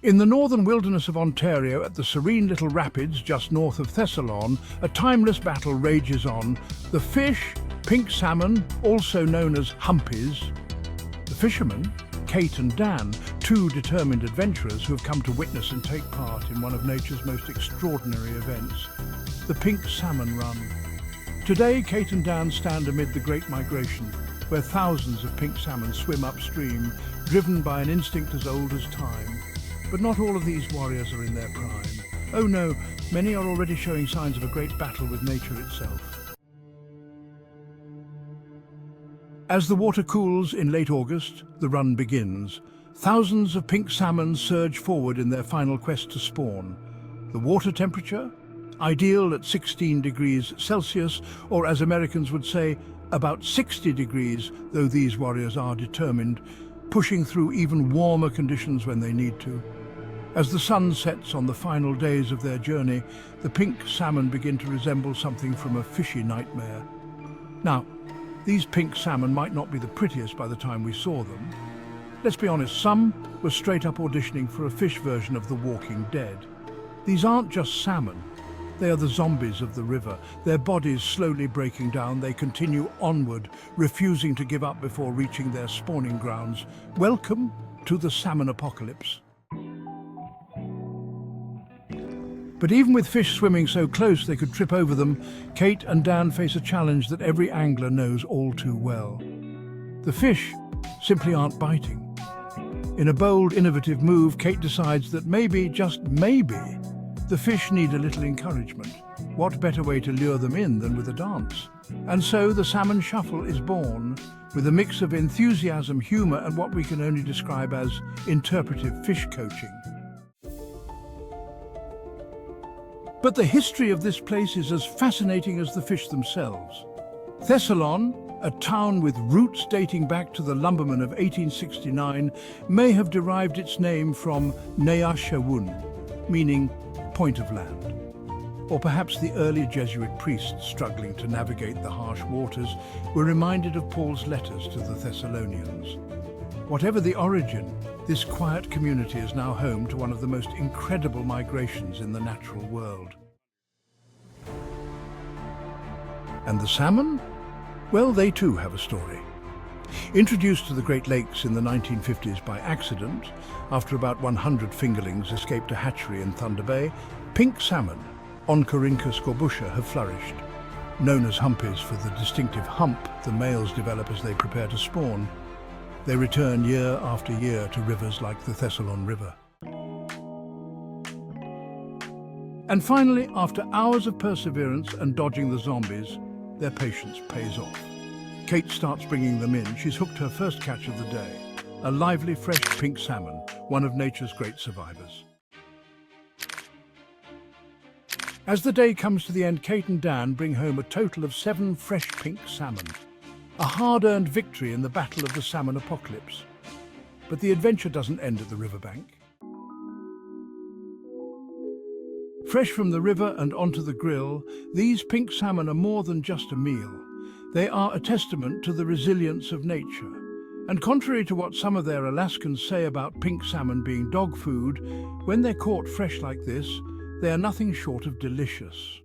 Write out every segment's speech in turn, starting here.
In the northern wilderness of Ontario, at the serene little rapids just north of Thessalon, a timeless battle rages on. The fish, pink salmon, also known as humpies. The fishermen, Kate and Dan, two determined adventurers who have come to witness and take part in one of nature's most extraordinary events, the pink salmon run. Today, Kate and Dan stand amid the Great Migration, where thousands of pink salmon swim upstream, driven by an instinct as old as time. But not all of these warriors are in their prime. Oh no, many are already showing signs of a great battle with nature itself. As the water cools in late August, the run begins. Thousands of pink salmon surge forward in their final quest to spawn. The water temperature? Ideal at 16 degrees Celsius, or as Americans would say, about 60 degrees, though these warriors are determined, pushing through even warmer conditions when they need to. As the sun sets on the final days of their journey, the pink salmon begin to resemble something from a fishy nightmare. Now, these pink salmon might not be the prettiest by the time we saw them. Let's be honest, some were straight up auditioning for a fish version of The Walking Dead. These aren't just salmon. They are the zombies of the river. Their bodies slowly breaking down, they continue onward, refusing to give up before reaching their spawning grounds. Welcome to the salmon apocalypse. But even with fish swimming so close they could trip over them, Kate and Dan face a challenge that every angler knows all too well. The fish simply aren't biting. In a bold, innovative move, Kate decides that maybe, just maybe, the fish need a little encouragement. What better way to lure them in than with a dance? And so the salmon shuffle is born, with a mix of enthusiasm, humour, and what we can only describe as interpretive fish coaching. But the history of this place is as fascinating as the fish themselves. Thessalon, a town with roots dating back to the lumbermen of 1869, may have derived its name from Nea Shawun, meaning point of land. Or perhaps the early Jesuit priests struggling to navigate the harsh waters were reminded of Paul's letters to the Thessalonians. Whatever the origin, this quiet community is now home to one of the most incredible migrations in the natural world. And the salmon? Well, they too have a story. Introduced to the Great Lakes in the 1950s by accident, after about 100 fingerlings escaped a hatchery in Thunder Bay, pink salmon, Oncorhynchus gorbusha, have flourished. Known as humpies for the distinctive hump the males develop as they prepare to spawn, they return year after year to rivers like the Thessalon River. And finally, after hours of perseverance and dodging the zombies, their patience pays off. Kate starts bringing them in. She's hooked her first catch of the day, a lively, fresh pink salmon, one of nature's great survivors. As the day comes to the end, Kate and Dan bring home a total of 7 fresh pink salmon. A hard-earned victory in the battle of the salmon apocalypse. But the adventure doesn't end at the riverbank. Fresh from the river and onto the grill, these pink salmon are more than just a meal. They are a testament to the resilience of nature. And contrary to what some of their Alaskans say about pink salmon being dog food, when they're caught fresh like this, they are nothing short of delicious.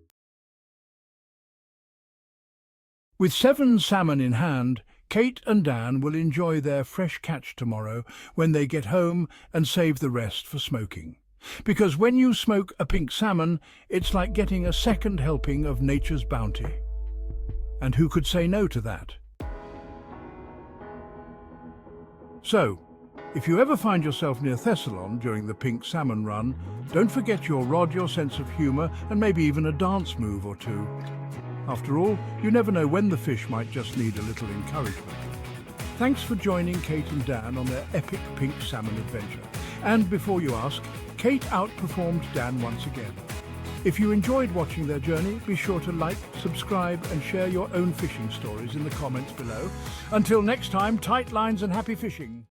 With 7 salmon in hand, Kate and Dan will enjoy their fresh catch tomorrow when they get home and save the rest for smoking. Because when you smoke a pink salmon, it's like getting a second helping of nature's bounty. And who could say no to that? So, if you ever find yourself near Thessalon during the pink salmon run, don't forget your rod, your sense of humour, and maybe even a dance move or two. After all, you never know when the fish might just need a little encouragement. Thanks for joining Kate and Dan on their epic pink salmon adventure. And before you ask, Kate outperformed Dan once again. If you enjoyed watching their journey, be sure to like, subscribe, and share your own fishing stories in the comments below. Until next time, tight lines and happy fishing.